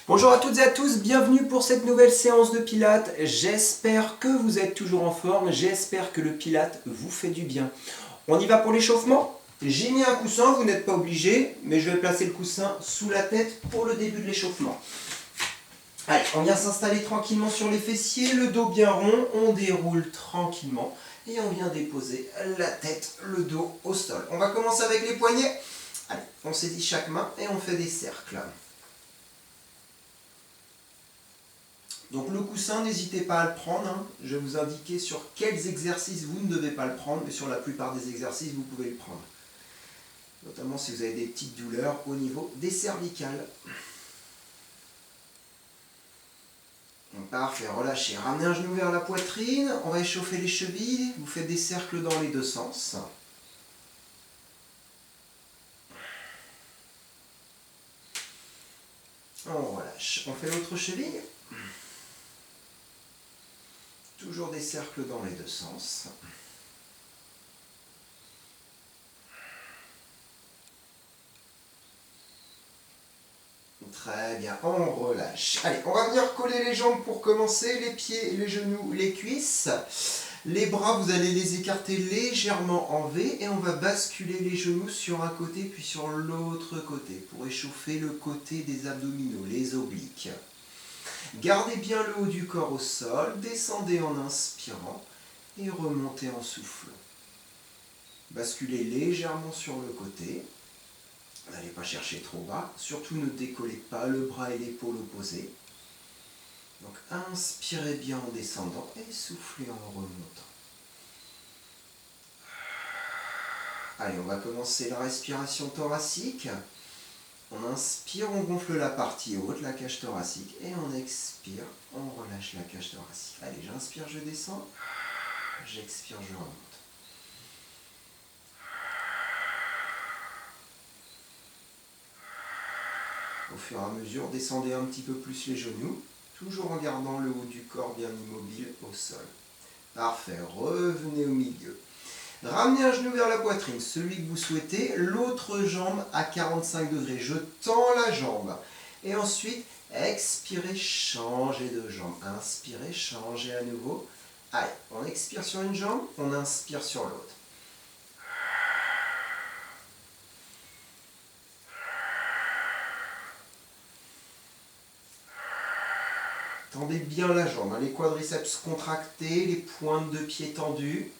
Bonjour à toutes et à tous, bienvenue pour cette nouvelle séance de pilates. J'espère que vous êtes toujours en forme, j'espère que le pilate vous fait du bien. On y va pour l'échauffement. J'ai mis un coussin, vous n'êtes pas obligé, mais je vais placer le coussin sous la tête pour le début de l'échauffement. Allez, on vient s'installer tranquillement sur les fessiers, le dos bien rond, on déroule tranquillement et on vient déposer la tête, le dos au sol. On va commencer avec les poignets. Allez, on saisit chaque main et on fait des cercles. Donc le coussin, n'hésitez pas à le prendre. Je vais vous indiquer sur quels exercices vous ne devez pas le prendre, mais sur la plupart des exercices, vous pouvez le prendre. Notamment si vous avez des petites douleurs au niveau des cervicales. Parfait, relâchez. Ramenez un genou vers la poitrine. On va échauffer les chevilles. Vous faites des cercles dans les deux sens. On relâche. On fait l'autre cheville. Toujours des cercles dans les deux sens. Très bien, on relâche. Allez, on va venir coller les jambes pour commencer, les pieds, les genoux, les cuisses. Les bras, vous allez les écarter légèrement en V et on va basculer les genoux sur un côté puis sur l'autre côté pour échauffer le côté des abdominaux, les obliques. Gardez bien le haut du corps au sol, descendez en inspirant et remontez en soufflant. Basculez légèrement sur le côté. N'allez pas chercher trop bas, surtout ne décollez pas le bras et l'épaule opposés. Donc inspirez bien en descendant et soufflez en remontant. Allez, on va commencer la respiration thoracique. On inspire, on gonfle la partie haute, la cage thoracique, et on expire, on relâche la cage thoracique. Allez, j'inspire, je descends, j'expire, je remonte. Au fur et à mesure, descendez un petit peu plus les genoux, toujours en gardant le haut du corps bien immobile au sol. Parfait, revenez au milieu. Ramenez un genou vers la poitrine, celui que vous souhaitez, l'autre jambe à 45 degrés. Je tends la jambe. Et ensuite, expirez, changez de jambe. Inspirez, changez à nouveau. Allez, on expire sur une jambe, on inspire sur l'autre. Tendez bien la jambe, les quadriceps contractés, les pointes de pied tendues.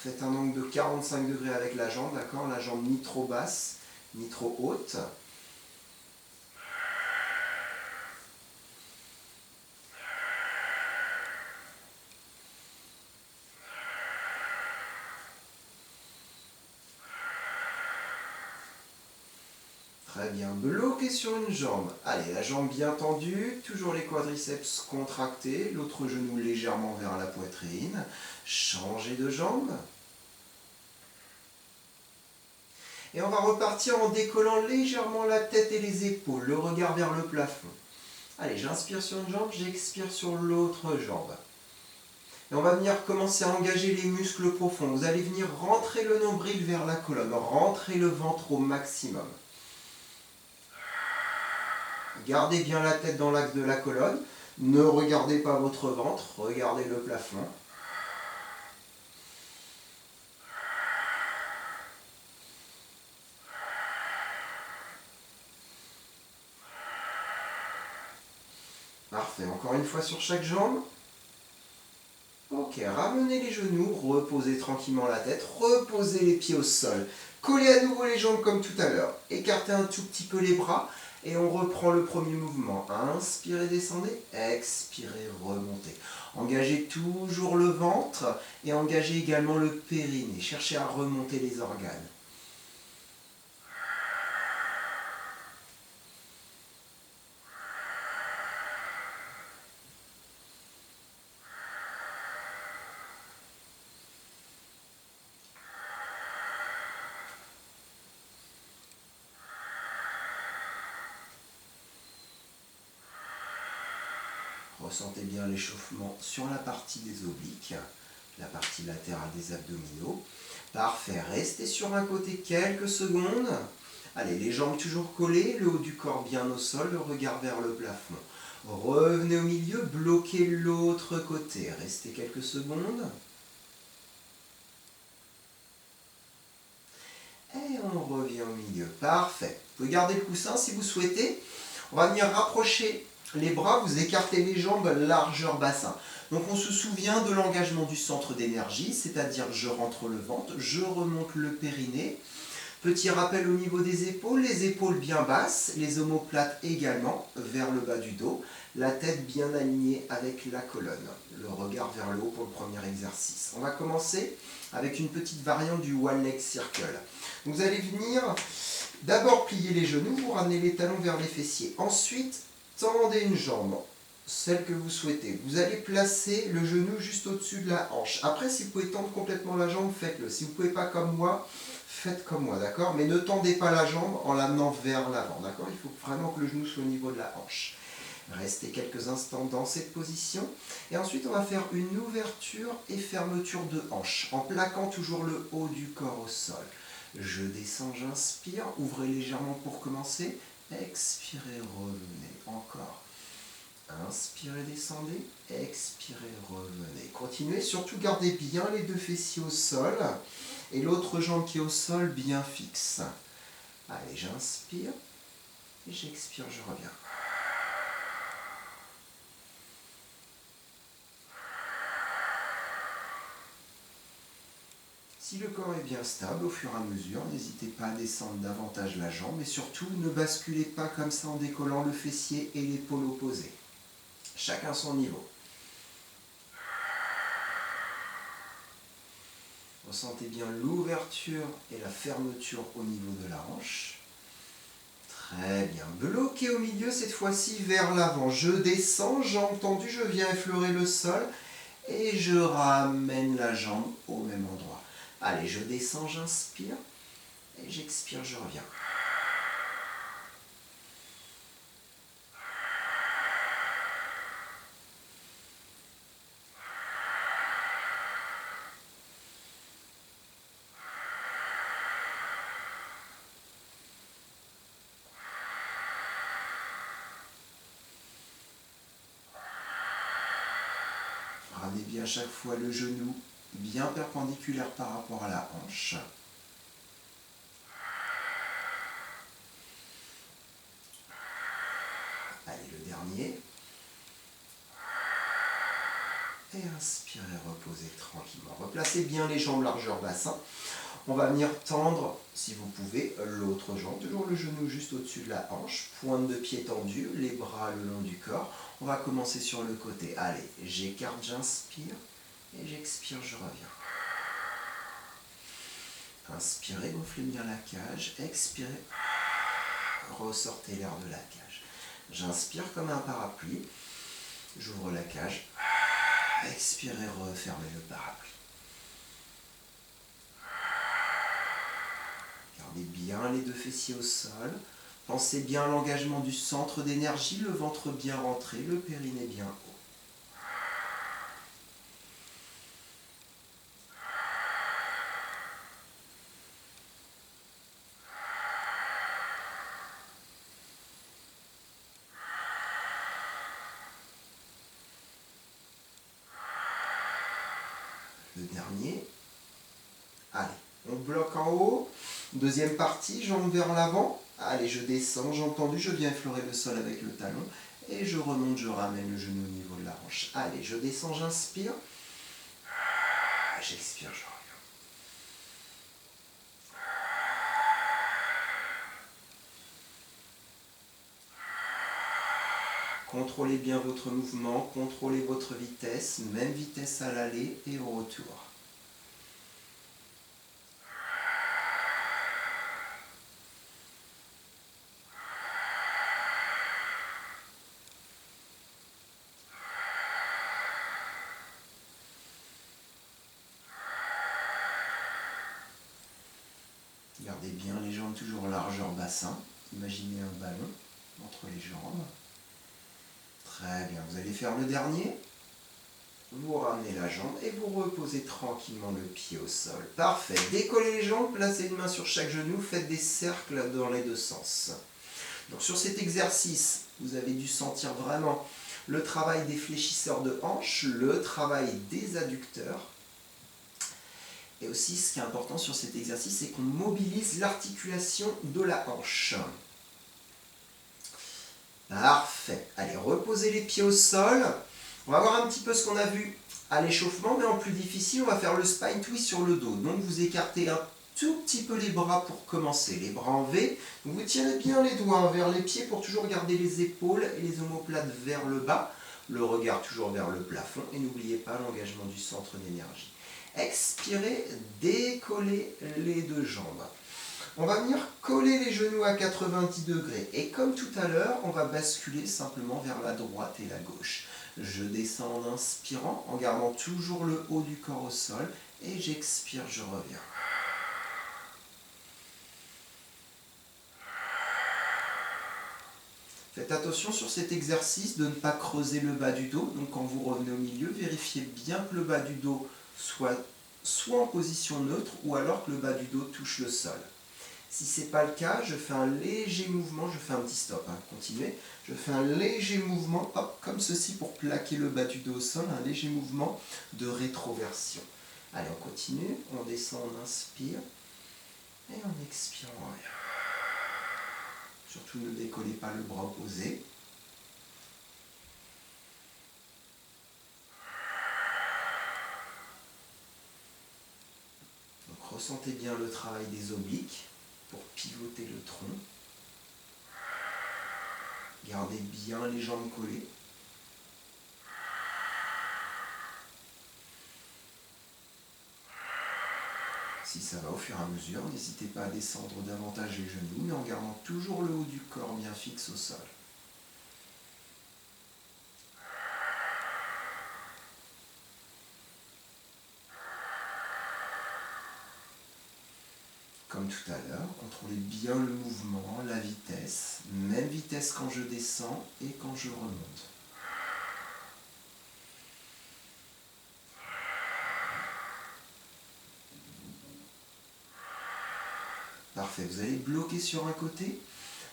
Faites un angle de 45 degrés avec la jambe, d'accord? La jambe ni trop basse, ni trop haute. Très bien, bloquez sur une jambe. Allez, la jambe bien tendue, toujours les quadriceps contractés, l'autre genou légèrement vers la poitrine. Changez de jambe. Et on va repartir en décollant légèrement la tête et les épaules, le regard vers le plafond. Allez, j'inspire sur une jambe, j'expire sur l'autre jambe. Et on va venir commencer à engager les muscles profonds. Vous allez venir rentrer le nombril vers la colonne, rentrer le ventre au maximum. Gardez bien la tête dans l'axe de la colonne. Ne regardez pas votre ventre, regardez le plafond. Parfait, encore une fois sur chaque jambe. Ok, ramenez les genoux, reposez tranquillement la tête, reposez les pieds au sol. Collez à nouveau les jambes comme tout à l'heure. Écartez un tout petit peu les bras. Et on reprend le premier mouvement. Inspirez, descendez. Expirez, remontez. Engagez toujours le ventre et engagez également le périnée. Cherchez à remonter les organes. Ressentez bien l'échauffement sur la partie des obliques, la partie latérale des abdominaux. Parfait, restez sur un côté quelques secondes. Allez, les jambes toujours collées, le haut du corps bien au sol, le regard vers le plafond. Revenez au milieu, bloquez l'autre côté. Restez quelques secondes. Et on revient au milieu. Parfait. Vous pouvez garder le coussin si vous souhaitez. On va venir rapprocher les bras, vous écartez les jambes, largeur bassin. Donc on se souvient de l'engagement du centre d'énergie, c'est-à-dire je rentre le ventre, je remonte le périnée. Petit rappel au niveau des épaules, les épaules bien basses, les omoplates également vers le bas du dos, la tête bien alignée avec la colonne, le regard vers le haut pour le premier exercice. On va commencer avec une petite variante du One Leg Circle. Vous allez venir d'abord plier les genoux, vous ramenez les talons vers les fessiers. Ensuite, tendez une jambe, celle que vous souhaitez. Vous allez placer le genou juste au-dessus de la hanche. Après, si vous pouvez tendre complètement la jambe, faites-le. Si vous ne pouvez pas comme moi, faites comme moi, d'accord? Mais ne tendez pas la jambe en l'amenant vers l'avant, d'accord? Il faut vraiment que le genou soit au niveau de la hanche. Restez quelques instants dans cette position. Et ensuite, on va faire une ouverture et fermeture de hanche, en plaquant toujours le haut du corps au sol. Je descends, j'inspire. Ouvrez légèrement pour commencer. Expirez, revenez. Encore. Inspirez, descendez. Expirez, revenez. Continuez, surtout gardez bien les deux fessiers au sol. Et l'autre jambe qui est au sol bien fixe. Allez, j'inspire. Et j'expire, je reviens. Si le corps est bien stable, au fur et à mesure, n'hésitez pas à descendre davantage la jambe et surtout ne basculez pas comme ça en décollant le fessier et l'épaule opposée. Chacun son niveau. Ressentez bien l'ouverture et la fermeture au niveau de la hanche. Très bien. Bloqué au milieu, cette fois-ci vers l'avant. Je descends, jambe tendue, je viens effleurer le sol et je ramène la jambe au même endroit. Allez, je descends, j'inspire et j'expire, je reviens. Ramenez bien chaque fois le genou bien perpendiculaire par rapport à la hanche. Allez, le dernier. Et inspirez, reposez tranquillement. Replacez bien les jambes largeur bassin. On va venir tendre, si vous pouvez, l'autre jambe. Toujours le genou juste au-dessus de la hanche. Pointe de pied tendue, les bras le long du corps. On va commencer sur le côté. Allez, j'écarte, j'inspire. Et j'expire, je reviens. Inspirez, gonflez bien la cage. Expirez, ressortez l'air de la cage. J'inspire comme un parapluie. J'ouvre la cage. Expirez, refermez le parapluie. Gardez bien les deux fessiers au sol. Pensez bien à l'engagement du centre d'énergie, le ventre bien rentré, le périnée bien haut. Le dernier. Allez, on bloque en haut. Deuxième partie, jambes vers l'avant. Allez, je descends, jambes tendues, je viens effleurer le sol avec le talon. Et je remonte, je ramène le genou au niveau de la hanche. Allez, je descends, j'inspire. J'expire, je reviens. Contrôlez bien votre mouvement, contrôlez votre vitesse, même vitesse à l'aller et au retour. Gardez bien les jambes toujours largeur bassin. Imaginez un ballon entre les jambes. Très bien, vous allez faire le dernier. vous ramenez la jambe et vous reposez tranquillement le pied au sol. Parfait. Décollez les jambes, placez une main sur chaque genou, faites des cercles dans les deux sens. Donc sur cet exercice, vous avez dû sentir vraiment le travail des fléchisseurs de hanches, le travail des adducteurs. Et aussi, ce qui est important sur cet exercice, c'est qu'on mobilise l'articulation de la hanche. Parfait. Allez, reposez les pieds au sol. On va voir un petit peu ce qu'on a vu à l'échauffement, mais en plus difficile, on va faire le spine twist sur le dos. Donc vous écartez un tout petit peu les bras pour commencer. Les bras en V. Donc vous tirez bien les doigts vers les pieds pour toujours garder les épaules et les omoplates vers le bas. Le regard toujours vers le plafond. Et n'oubliez pas l'engagement du centre d'énergie. Expirez, décollez les deux jambes. On va venir coller les genoux à 90 degrés. Et comme tout à l'heure, on va basculer simplement vers la droite et la gauche. Je descends en inspirant, en gardant toujours le haut du corps au sol. Et j'expire, je reviens. Faites attention sur cet exercice de ne pas creuser le bas du dos. Donc quand vous revenez au milieu, vérifiez bien que le bas du dos soit en position neutre ou alors que le bas du dos touche le sol. Si ce n'est pas le cas, je fais un léger mouvement, je fais un petit stop, continuez. Je fais un léger mouvement, hop, comme ceci pour plaquer le bas du dos au sol, un léger mouvement de rétroversion. Allez, on continue, on descend, on inspire, et on expire, on revient. Surtout ne décollez pas le bras opposé. Donc ressentez bien le travail des obliques pour pivoter le tronc. Gardez bien les jambes collées. Si ça va au fur et à mesure, n'hésitez pas à descendre davantage les genoux, mais en gardant toujours le haut du corps bien fixe au sol. Comme tout à l'heure, contrôlez bien le mouvement, la vitesse, même vitesse quand je descends et quand je remonte. Parfait, vous allez bloquer sur un côté.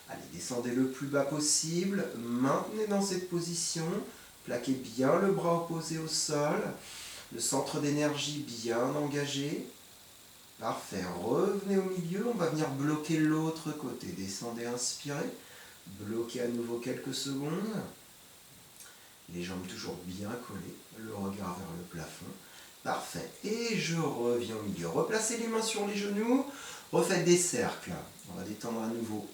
Allez, descendez le plus bas possible, maintenez dans cette position, plaquez bien le bras opposé au sol, le centre d'énergie bien engagé. Parfait, revenez au milieu, on va venir bloquer l'autre côté. Descendez, inspirez, bloquez à nouveau quelques secondes. Les jambes toujours bien collées, le regard vers le plafond. Parfait, et je reviens au milieu. Replacez les mains sur les genoux, refaites des cercles. On va détendre à nouveau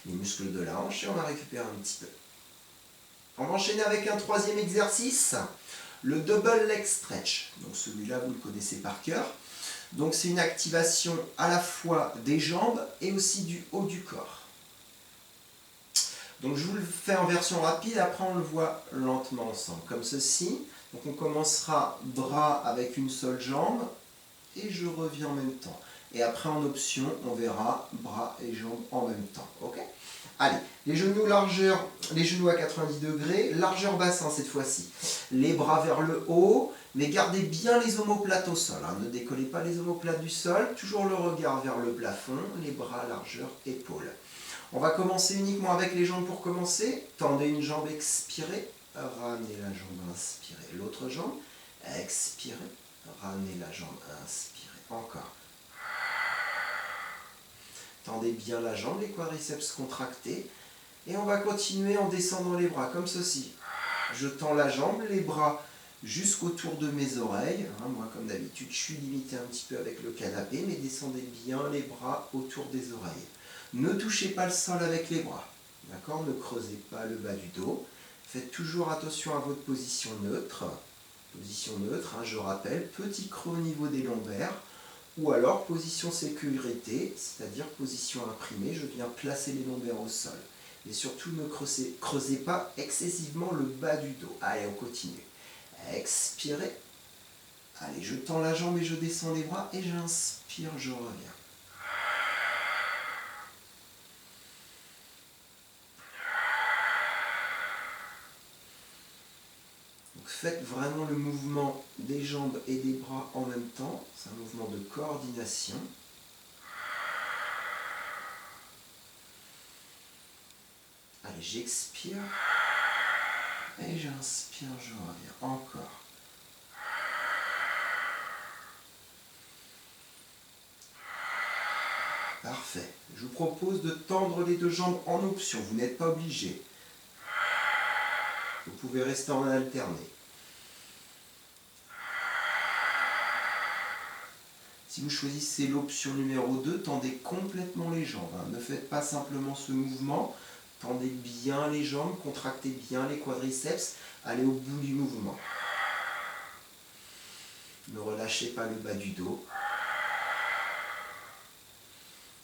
les muscles de la hanche et on va récupérer un petit peu. On va enchaîner avec un troisième exercice, le double leg stretch. Donc celui-là, vous le connaissez par cœur. Donc c'est une activation à la fois des jambes et aussi du haut du corps. Donc je vous le fais en version rapide, après on le voit lentement ensemble, comme ceci. Donc on commencera bras avec une seule jambe et je reviens en même temps. Et après en option, on verra bras et jambes en même temps. Ok ? Allez, les genoux largeur, les genoux à 90 degrés, largeur bassin cette fois-ci. Les bras vers le haut, mais gardez bien les omoplates au sol. Ne décollez pas les omoplates du sol, toujours le regard vers le plafond, les bras largeur épaules. On va commencer uniquement avec les jambes pour commencer. Tendez une jambe, expirez, ramenez la jambe, inspirez. L'autre jambe, expirez, ramenez la jambe, inspirez. Encore. Tendez bien la jambe, les quadriceps contractés. Et on va continuer en descendant les bras, comme ceci. Je tends la jambe, les bras jusqu'autour de mes oreilles. Moi, comme d'habitude, je suis limité un petit peu avec le canapé, mais descendez bien les bras autour des oreilles. Ne touchez pas le sol avec les bras. D'accord ? Ne creusez pas le bas du dos. Faites toujours attention à votre position neutre. Position neutre, je rappelle, petit creux au niveau des lombaires. Ou alors position sécurité, c'est-à-dire position imprimée, je viens placer les lombaires au sol. Mais surtout ne creusez pas excessivement le bas du dos. Allez, on continue. Expirez. Allez, je tends la jambe et je descends les bras et j'inspire, je reviens. Donc faites vraiment le mouvement des jambes et des bras en même temps. C'est un mouvement de coordination. Allez, j'expire. Et j'inspire, je reviens. Encore. Parfait. Je vous propose de tendre les deux jambes en option. Vous n'êtes pas obligé. Vous pouvez rester en alterné. Si vous choisissez l'option numéro 2, tendez complètement les jambes. Ne faites pas simplement ce mouvement. Tendez bien les jambes, contractez bien les quadriceps. Allez au bout du mouvement. Ne relâchez pas le bas du dos.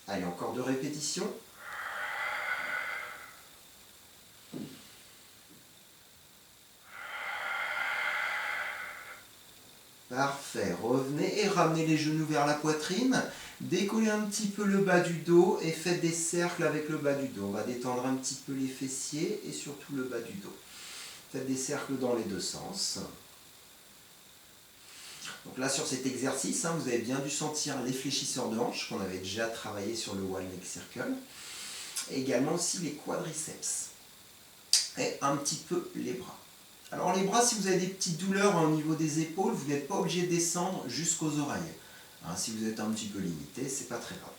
Allez, encore 2 répétitions. Parfait. Revenez et ramenez les genoux vers la poitrine. Décollez un petit peu le bas du dos et faites des cercles avec le bas du dos. On va détendre un petit peu les fessiers et surtout le bas du dos. Faites des cercles dans les deux sens. Donc là, sur cet exercice, vous avez bien dû sentir les fléchisseurs de hanches qu'on avait déjà travaillé sur le Wall Neck Circle. Et également aussi les quadriceps. Et un petit peu les bras. Alors les bras, si vous avez des petites douleurs au niveau des épaules, vous n'êtes pas obligé de descendre jusqu'aux oreilles. Si vous êtes un petit peu limité, c'est pas très grave.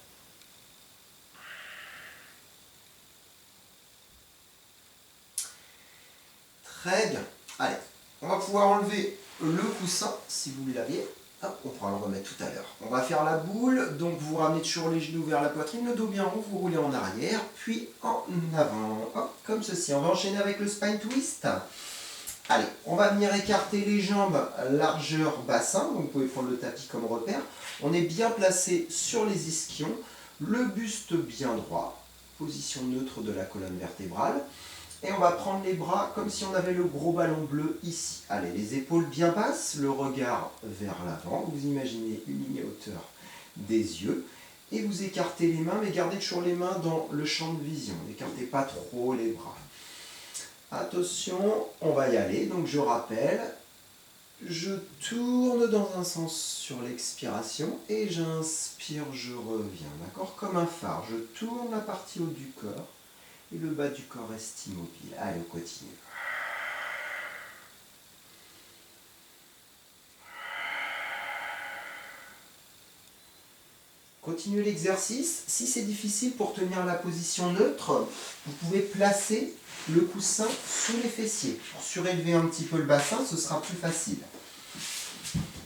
Très bien. Allez, on va pouvoir enlever le coussin si vous l'aviez. Hop, on pourra le remettre tout à l'heure. On va faire la boule, donc vous ramenez toujours les genoux vers la poitrine, le dos bien rond, vous roulez en arrière, puis en avant. Hop, comme ceci. On va enchaîner avec le spine twist. Allez, on va venir écarter les jambes largeur bassin, donc vous pouvez prendre le tapis comme repère. On est bien placé sur les ischions, le buste bien droit, position neutre de la colonne vertébrale. Et on va prendre les bras comme si on avait le gros ballon bleu ici. Allez, les épaules bien basses, le regard vers l'avant. Vous imaginez une ligne à hauteur des yeux. Et vous écartez les mains, mais gardez toujours les mains dans le champ de vision. N'écartez pas trop les bras. Attention, on va y aller. Donc je rappelle, je tourne dans un sens sur l'expiration et j'inspire, je reviens. D'accord? Comme un phare, je tourne la partie haute du corps. Et le bas du corps reste immobile. Allez, on continue. Continuez l'exercice. Si c'est difficile pour tenir la position neutre, vous pouvez placer le coussin sous les fessiers. Pour surélever un petit peu le bassin, ce sera plus facile.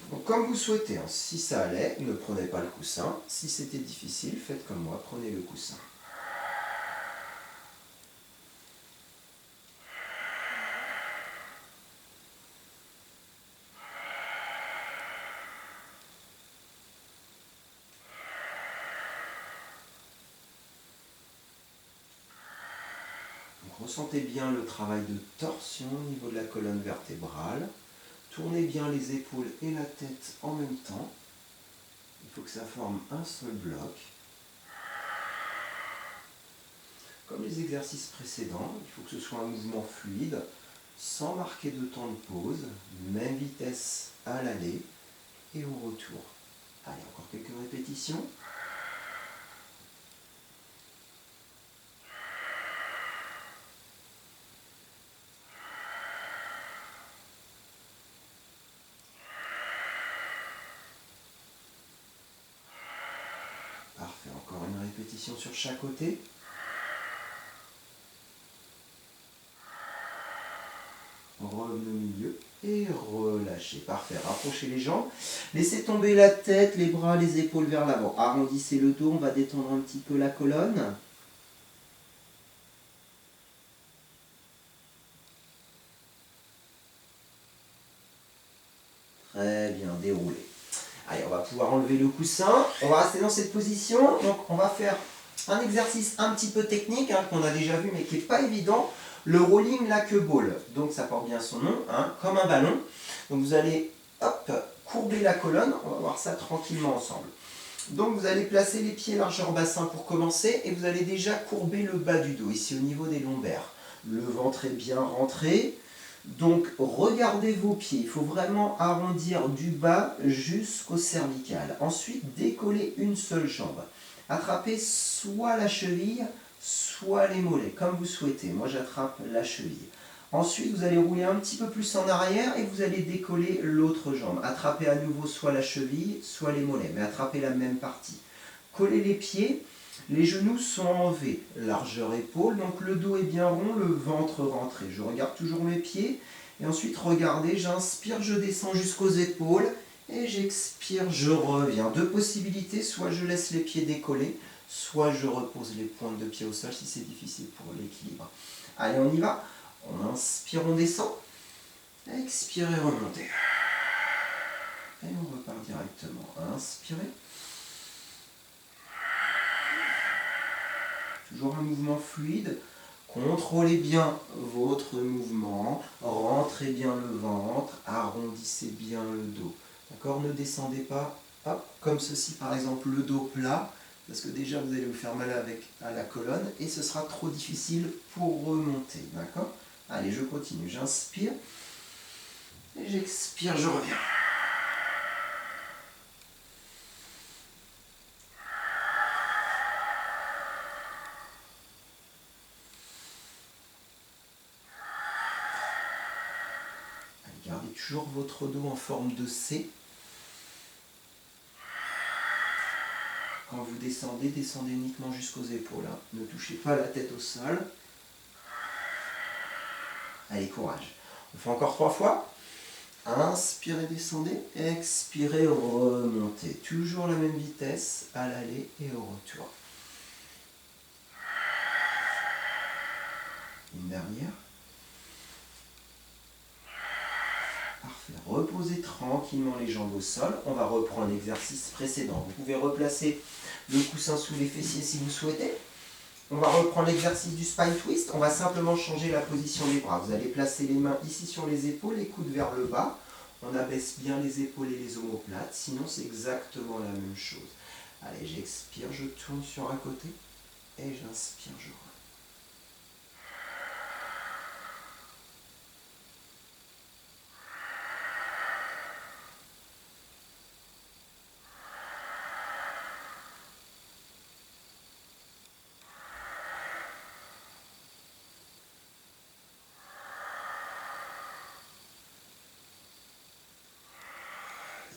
Donc, comme vous souhaitez, si ça allait, ne prenez pas le coussin. Si c'était difficile, faites comme moi, prenez le coussin. Ressentez bien le travail de torsion au niveau de la colonne vertébrale. Tournez bien les épaules et la tête en même temps. Il faut que ça forme un seul bloc. Comme les exercices précédents, il faut que ce soit un mouvement fluide, sans marquer de temps de pause, même vitesse à l'aller et au retour. Allez, encore quelques répétitions. Parfait, encore une répétition sur chaque côté. Revenez au milieu et relâchez. Parfait, rapprochez les jambes. Laissez tomber la tête, les bras, les épaules vers l'avant. Arrondissez le dos, on va détendre un petit peu la colonne. Très bien, déroulé. Allez, on va pouvoir enlever le coussin. On va rester dans cette position. Donc, on va faire un exercice un petit peu technique, qu'on a déjà vu, mais qui n'est pas évident. Le rolling lac ball. Donc, ça porte bien son nom, comme un ballon. Donc, vous allez, hop, courber la colonne. On va voir ça tranquillement ensemble. Donc, vous allez placer les pieds largeur bassin pour commencer. Et vous allez déjà courber le bas du dos, ici au niveau des lombaires. Le ventre est bien rentré. Donc regardez vos pieds, il faut vraiment arrondir du bas jusqu'au cervical. Ensuite, décollez une seule jambe. Attrapez soit la cheville, soit les mollets, comme vous souhaitez. Moi j'attrape la cheville. Ensuite, vous allez rouler un petit peu plus en arrière et vous allez décoller l'autre jambe. Attrapez à nouveau soit la cheville, soit les mollets, mais attrapez la même partie. Collez les pieds, les genoux sont en V, largeur épaule, donc le dos est bien rond, le ventre rentré. Je regarde toujours mes pieds et ensuite regardez, j'inspire, je descends jusqu'aux épaules et j'expire, je reviens. Deux possibilités, soit je laisse les pieds décollés, soit je repose les pointes de pied au sol si c'est difficile pour l'équilibre. Allez, on y va. On inspire, on descend. Expirez, remontez. Et on repart directement. Inspirez. Toujours un mouvement fluide. Contrôlez bien votre mouvement. Rentrez bien le ventre. Arrondissez bien le dos. D'accord? Ne descendez pas, hop, comme ceci par exemple, le dos plat. Parce que déjà vous allez vous faire mal à la colonne et ce sera trop difficile pour remonter. D'accord? Allez, je continue. J'inspire et j'expire, je reviens. Allez, gardez toujours votre dos en forme de C. Quand vous descendez, descendez uniquement jusqu'aux épaules. Hein. Ne touchez pas la tête au sol. Allez, courage. On fait encore 3 fois. Inspirez, descendez. Expirez, remontez. Toujours la même vitesse à l'aller et au retour. Une dernière. Parfait. Reposez tranquillement les jambes au sol. On va reprendre l'exercice précédent. Vous pouvez replacer le coussin sous les fessiers si vous souhaitez. On va reprendre l'exercice du spine twist. On va simplement changer la position des bras. Vous allez placer les mains ici sur les épaules, les coudes vers le bas. On abaisse bien les épaules et les omoplates. Sinon, c'est exactement la même chose. Allez, j'expire, je tourne sur un côté. Et j'inspire, je reviens.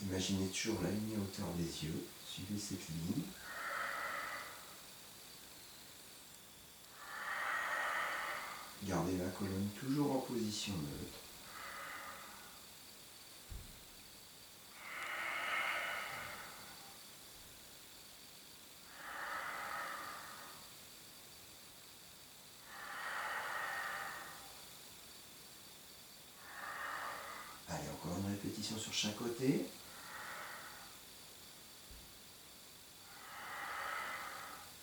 Imaginez toujours la ligne à hauteur des yeux. Suivez cette ligne. Gardez la colonne toujours en position neutre. Allez, encore une répétition sur chaque côté.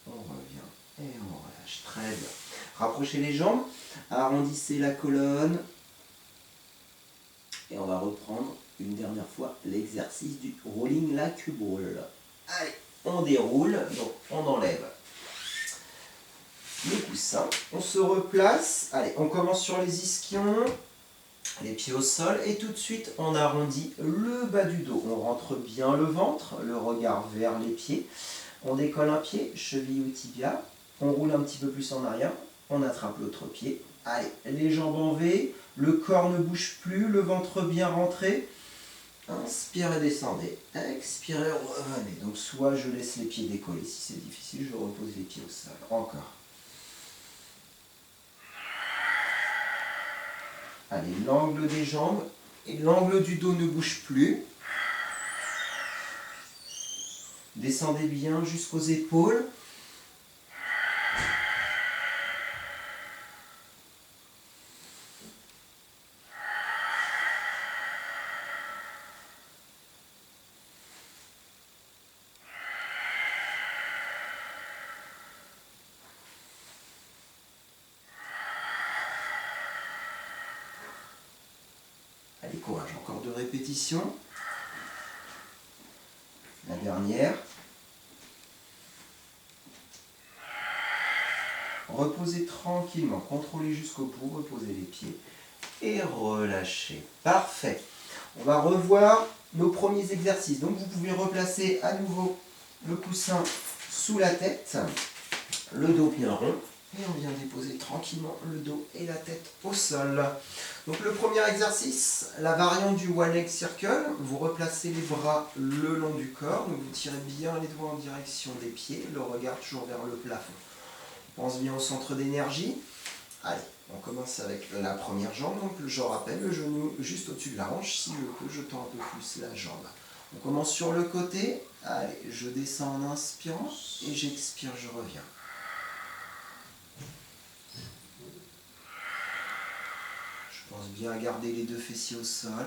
On revient et on relâche. Très bien. Rapprochez les jambes, arrondissez la colonne. Et on va reprendre une dernière fois l'exercice du rolling like ball. Allez, on déroule, donc on enlève le coussin. On se replace. Allez, on commence sur les ischions. Les pieds au sol et tout de suite on arrondit le bas du dos. On rentre bien le ventre, le regard vers les pieds. On décolle un pied, cheville ou tibia. On roule un petit peu plus en arrière. On attrape l'autre pied. Allez, les jambes en V. Le corps ne bouge plus, le ventre bien rentré. Inspirez, descendez. Expirez, revenez. Donc soit je laisse les pieds décollés si c'est difficile, je repose les pieds au sol. Encore. Allez, l'angle des jambes et l'angle du dos ne bouge plus. Descendez bien jusqu'aux épaules. Allez, courage, encore 2 répétitions. La dernière. Reposez tranquillement, contrôlez jusqu'au bout, reposez les pieds. et relâchez. Parfait. On va revoir nos premiers exercices. Donc vous pouvez replacer à nouveau le coussin sous la tête, le dos bien rond, et on vient déposer tranquillement le dos et la tête au sol. Donc le premier exercice, la variante du One Leg Circle, vous replacez les bras le long du corps, donc vous tirez bien les doigts en direction des pieds, le regard toujours vers le plafond. On pense bien au centre d'énergie. Allez, on commence avec la première jambe, donc je rappelle le genou juste au-dessus de la hanche, si je peux, je tends un peu plus la jambe. On commence sur le côté, allez, je descends en inspirant et j'expire, je reviens. Je pense bien à garder les deux fessiers au sol.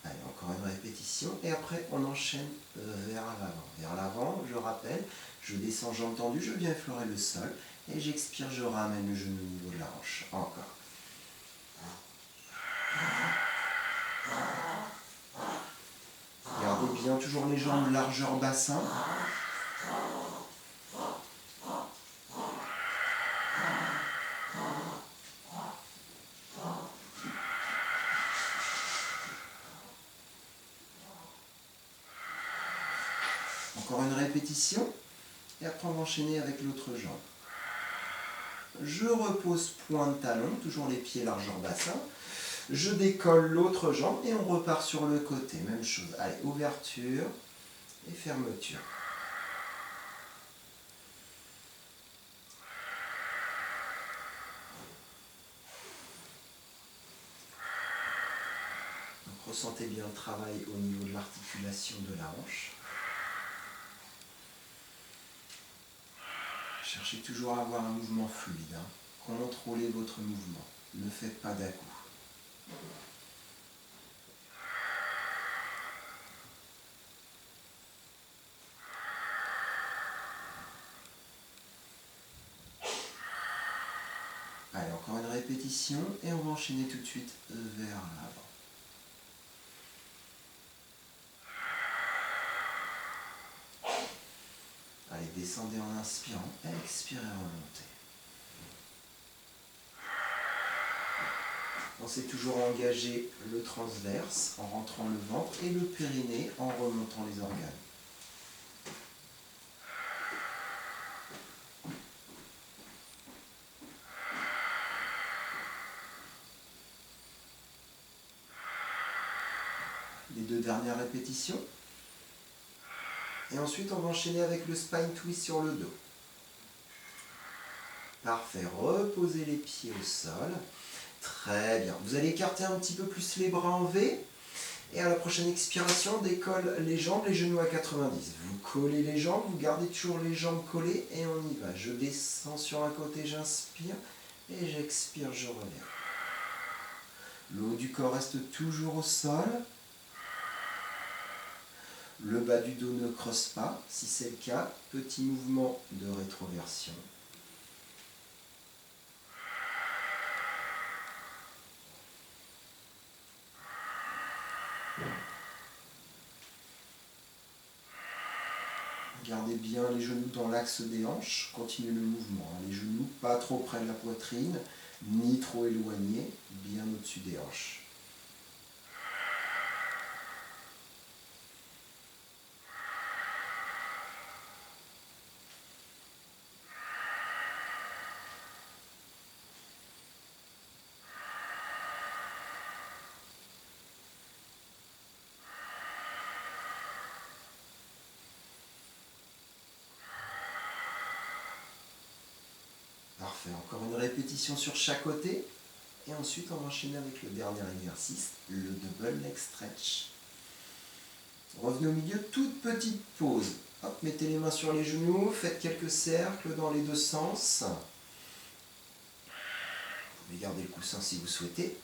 Allez, encore une répétition et après on enchaîne vers l'avant. Vers l'avant, je rappelle, je descends jambes tendues, je viens effleurer le sol et j'expire, je ramène le genou au niveau de la hanche. Encore. Gardez bien toujours les jambes largeur bassin. Encore une répétition. Et après on va enchaîner avec l'autre jambe. Je repose point de talon, toujours les pieds largeur bassin. Je décolle l'autre jambe et on repart sur le côté. Même chose. Allez, ouverture et fermeture. Donc, ressentez bien le travail au niveau de l'articulation de la hanche. Cherchez toujours à avoir un mouvement fluide. Contrôlez votre mouvement. Ne faites pas d'à-coups. Allez, encore une répétition et on va enchaîner tout de suite vers l'avant. Allez, descendez en inspirant, expirez, remontez. Pensez toujours à engager le transverse en rentrant le ventre et le périnée en remontant les organes. Les deux dernières répétitions. Et ensuite, on va enchaîner avec le spine twist sur le dos. Parfait. Reposez les pieds au sol. Très bien. Vous allez écarter un petit peu plus les bras en V. Et à la prochaine expiration, on décolle les jambes, les genoux à 90. Vous collez les jambes, vous gardez toujours les jambes collées et on y va. Je descends sur un côté, j'inspire et j'expire, je reviens. Le haut du corps reste toujours au sol. Le bas du dos ne creuse pas. Si c'est le cas, petit mouvement de rétroversion. Gardez bien les genoux dans l'axe des hanches. Continuez le mouvement. Les genoux pas trop près de la poitrine, ni trop éloignés, bien au-dessus des hanches. Parfait, encore une répétition sur chaque côté. Et ensuite, on va enchaîner avec le dernier exercice, le double leg stretch. Revenez au milieu, toute petite pause. Hop, mettez les mains sur les genoux, faites quelques cercles dans les deux sens. Vous pouvez garder le coussin si vous souhaitez.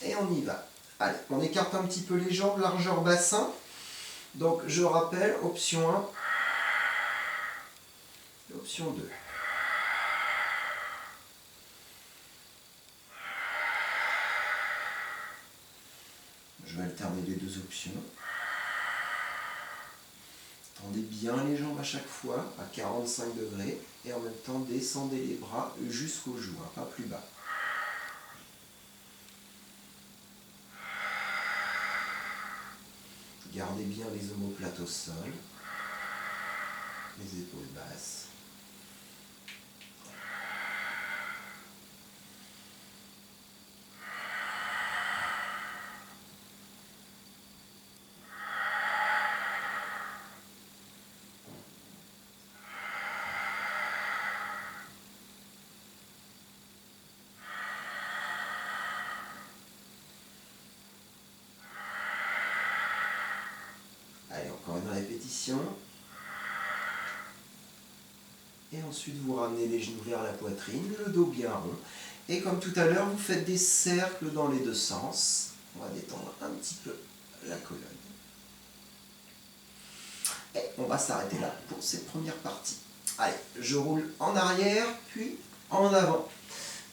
Et on y va. Allez, on écarte un petit peu les jambes, largeur bassin. Donc, je rappelle, option 1, option 2. alternez les deux options. Tendez bien les jambes à chaque fois à 45 degrés et en même temps descendez les bras jusqu'aux joues, hein, pas plus bas. Gardez bien les omoplates au sol, les épaules basses. Allez, encore une répétition. Et ensuite, vous ramenez les genoux vers la poitrine, le dos bien rond. Et comme tout à l'heure, vous faites des cercles dans les deux sens. On va détendre un petit peu la colonne. Et on va s'arrêter là pour cette première partie. Allez, je roule en arrière, puis en avant.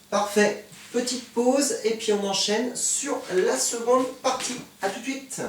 Parfait. Petite pause, et puis on enchaîne sur la seconde partie. A tout de suite.